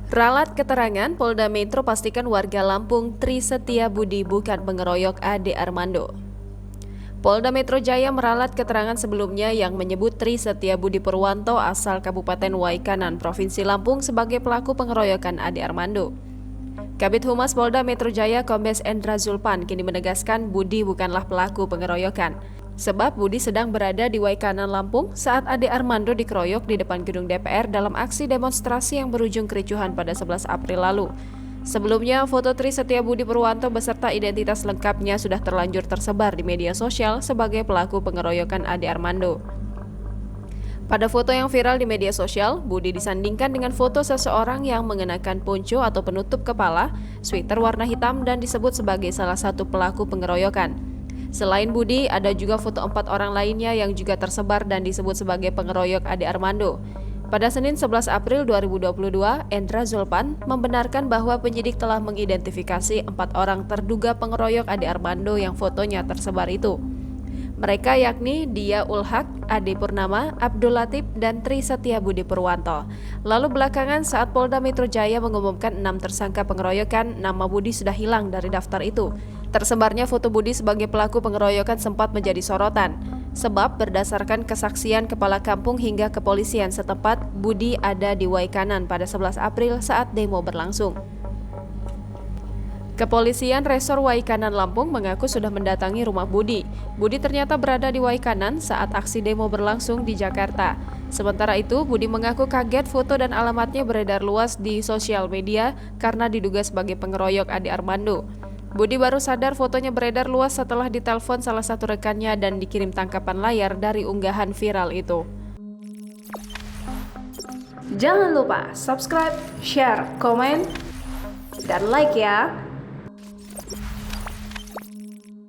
Ralat keterangan, Polda Metro pastikan warga Lampung Tri Setiabudi bukan pengeroyok Ade Armando. Polda Metro Jaya meralat keterangan sebelumnya yang menyebut Tri Setiabudi Purwanto asal Kabupaten Waikanan, Provinsi Lampung sebagai pelaku pengeroyokan Ade Armando. Kabid Humas Polda Metro Jaya Kombes Endra Zulpan kini menegaskan Budi bukanlah pelaku pengeroyokan. Sebab Budi sedang berada di Waikanan, Lampung saat Ade Armando dikeroyok di depan gedung DPR dalam aksi demonstrasi yang berujung kericuhan pada 11 April lalu. Sebelumnya, foto Tri Setiabudi Purwanto beserta identitas lengkapnya sudah terlanjur tersebar di media sosial sebagai pelaku pengeroyokan Ade Armando. Pada foto yang viral di media sosial, Budi disandingkan dengan foto seseorang yang mengenakan ponco atau penutup kepala, sweater warna hitam dan disebut sebagai salah satu pelaku pengeroyokan. Selain Budi, ada juga foto 4 orang lainnya yang juga tersebar dan disebut sebagai pengeroyok Ade Armando. Pada Senin 11 April 2022, Endra Zulpan membenarkan bahwa penyidik telah mengidentifikasi 4 orang terduga pengeroyok Ade Armando yang fotonya tersebar itu. Mereka yakni Dia Ulhak, Ade Purnama, Abdul Latif, dan Tri Setiabudi Purwanto. Lalu belakangan saat Polda Metro Jaya mengumumkan 6 tersangka pengeroyokan, nama Budi sudah hilang dari daftar itu. Tersebarnya foto Budi sebagai pelaku pengeroyokan sempat menjadi sorotan. Sebab berdasarkan kesaksian kepala kampung hingga kepolisian setempat, Budi ada di Waikanan pada 11 April saat demo berlangsung. Kepolisian Resor Waikanan Lampung mengaku sudah mendatangi rumah Budi. Budi ternyata berada di Waikanan saat aksi demo berlangsung di Jakarta. Sementara itu, Budi mengaku kaget foto dan alamatnya beredar luas di sosial media karena diduga sebagai pengeroyok Ade Armando. Budi baru sadar fotonya beredar luas setelah ditelepon salah satu rekannya dan dikirim tangkapan layar dari unggahan viral itu. Jangan lupa subscribe, share, komen, dan like ya!